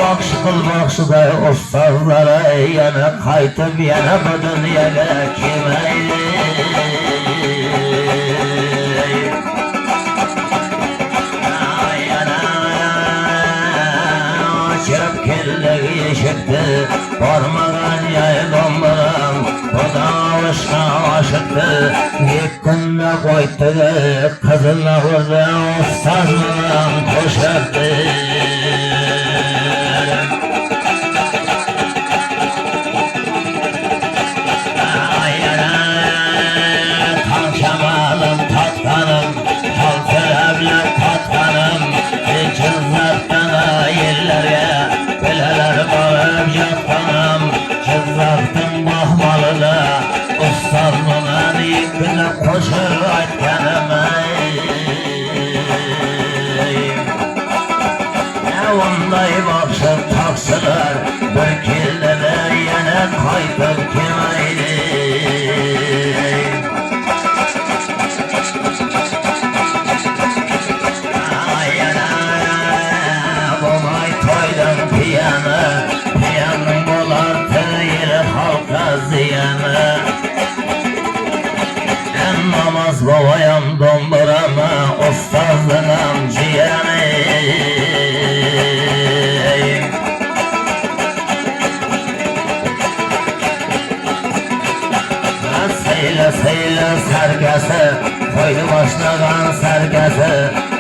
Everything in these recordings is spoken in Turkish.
bakşıday ustazlara yana qaytib yana bu dunyoga kelmaydi. Chirib keldi eshikdi bormagan yaylon bilan xudo ishqa oshiqdi. Yettinda qo'ydi qizilni o'zi ustoz bilan qo'shibdi. Qo'shiq aytganim unday boshib taqsilar bir keldi yana qaytib kelmaydi. Bo'lmay to'ydan piyaning bo'lar tili xalqqa ziyani. Namaz babayam dombirama ustozim jiyani. Sayla sargasi qo'ydi boshlagan sargasi.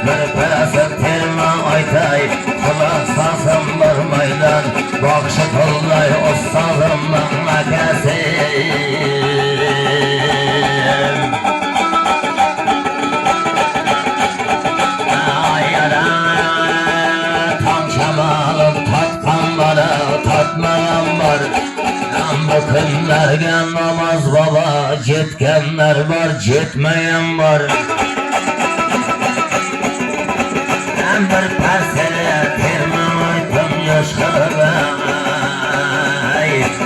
Bir parasi terma aytay quloq solsin bir maydon boqshi qilday ustozimning makasi. Bu kunlarga namoz baba jetganlar bor, jetmagan bor. Bir parsela termam aytdim yosh qilib.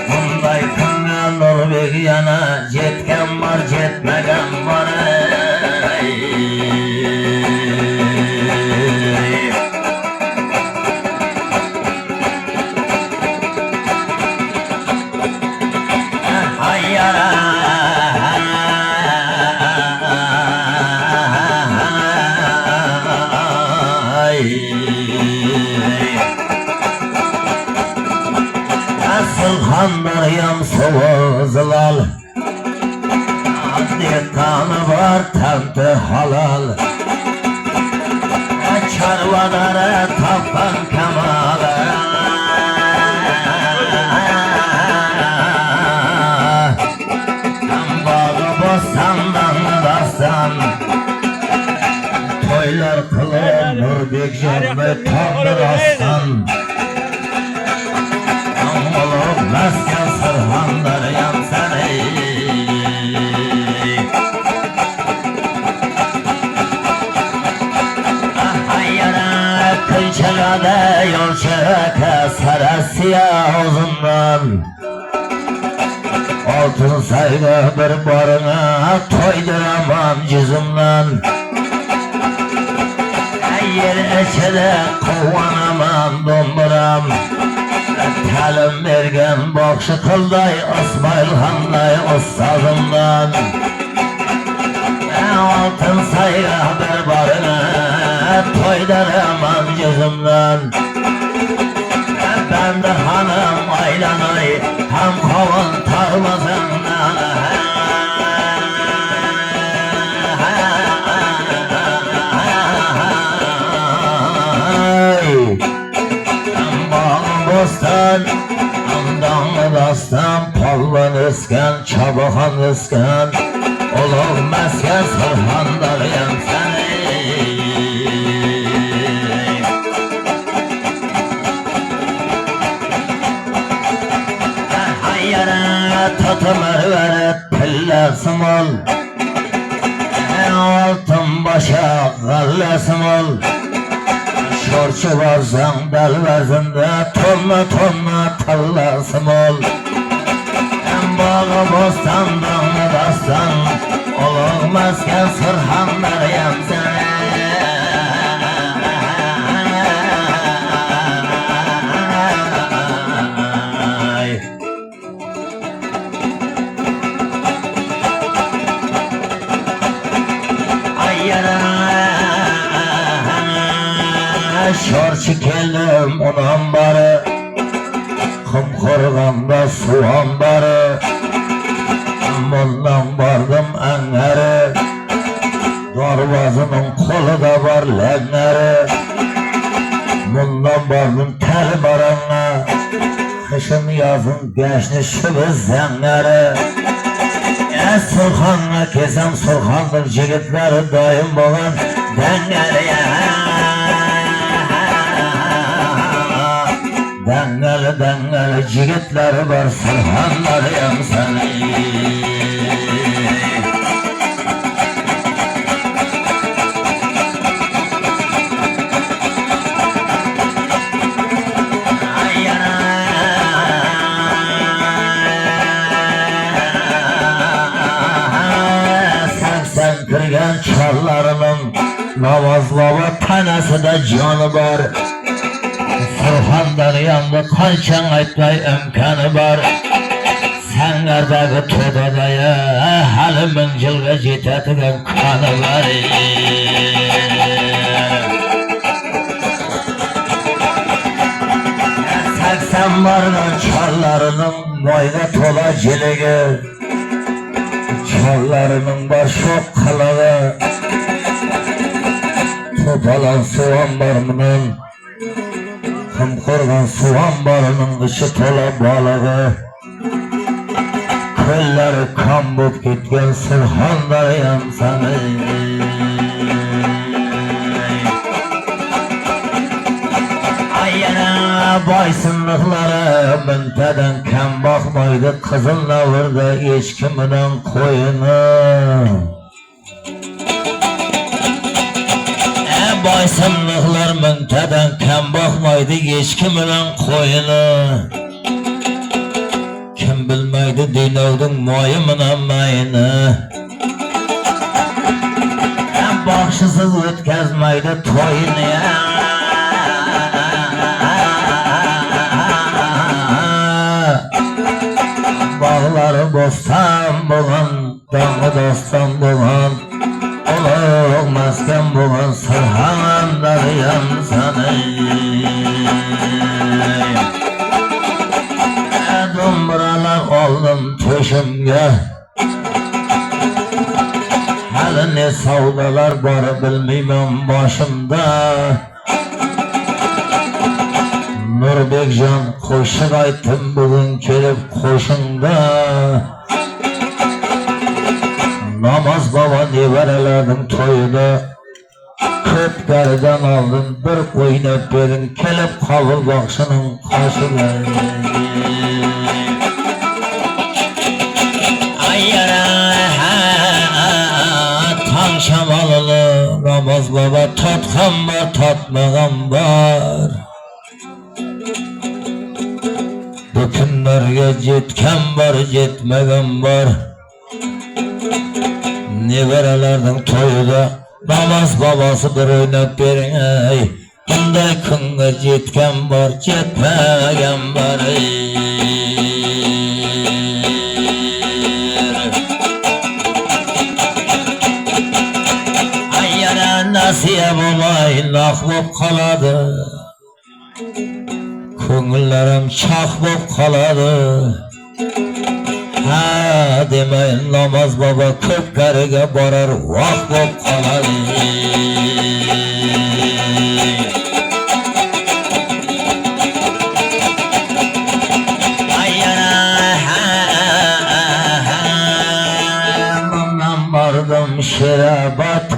Bunday kunga Nurbek yana jetgan bor, jetmagan bor. Hanlarıyam soğuzlar Addekanı var tamtı halal. Çarvalara tapan kamalı. Bağı bostandan dastan toylar kılın Nurbek canlı tandır aslan. Mesken sırhanlar yansana. Hayyara kılçalada yol çaraka sarasya uzundan. Altın sayda bir barına toyduramam cüzümden. Yer içede kovanamam domburam. Talim bergan boqshi qilday Osmoilxonday ustozimdan. Oltin sayra bir borini to'ydiraman yuzimdan. Banda xonim aylanay ham qovun tarmazimdan. Bostan, andan dastan, polvon o'sgan, chaboxon o'sgan, ulug' maskan Surxondaryam sani. Hayyara to'timirvarat pillasimol, oltin boshaq g'allasimol. Şorçu varzan dalvazında tonla tallasım ol. En bağı bostandan dastan oluq mesken Surxonlar yamsana. şorçu keldim unan barı, Kumqurganda suvan barı, Bundan bardım angari, Darvazının kolu da var lengari, Bundan bardım tel barana, Kışın yazın geçni şıbız zengari. Surxan'a kesem Surxan'dır jigitleri daim boğan dengeli Dengeli dengeli jigitleri var Surxanlarıyam seni. Kirgen çallarının namaz baba tanesinde canı var. Surxan'dan yandı kançan aytmay imkanı var. Senlerdeki todadayı hali mıncılga jetetigen kanı var. 80 bardan çallarının moyga tola jeligi, Çallarının var şok kılığı, Topalan soğan barının, Kumqurgan soğan barının dışı tola balığı, Kölleri kan bop gitken Surxanlarıyam seni. Ayyana baysınlıkları münteden kem bakmaydı, Kızıl'la vurdu eşkiminin koyunu. Baysınlıklar münteden kem bakmaydı, eşkiminin koyunu. Kim bilmeydi dinildin moyumuna mayını. Bakşısız ötkezmeydi toyunu ya. Bağları bostan bulan, dağı dostan bulan, Oluq masken bulan Surxanlarıyam seni. Dumbralar aldım töşümge, Hali ne savdalar var bilmeyim başımda. Nurbekcan koşun aytım bugün kelip koşunda. Namaz baba neverelerdim toyuda, Köpkerden aldım bir koyun verin, Kelip kabul bakşının kaşına. Ayyara tan şamalılı, Namaz baba tatkan var tatmagan var. Bütünlerge jetken var jetmegen var. Neverelerden toyuda namaz babası bir oynap verin ey. Bunday kınga jetken var jetmegen var ey. Ayyana nasiye olay lak bop kaladı, Köngüllerim çak bop kaladı. Ha demeyin namaz baba Köpkeriga borar vak bop kaladı. Ayyana bundan bardım şerabat,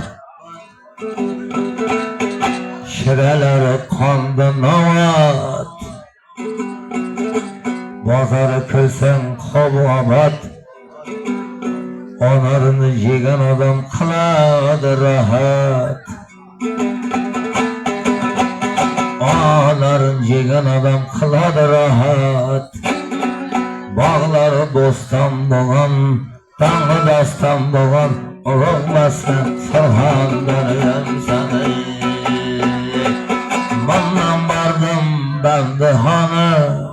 Şireleri kandı navat, Bazarı kılsen kabuabat, Onarını yegen adam kıladı rahat. Onarını yegen adam kıladı rahat. Bağları dostan boğan, Dağı dastan boğan, Olmazsan Surxanlarıyam seni. Bundan bardım ben de hanı,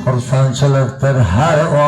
Hırsançılıktır her o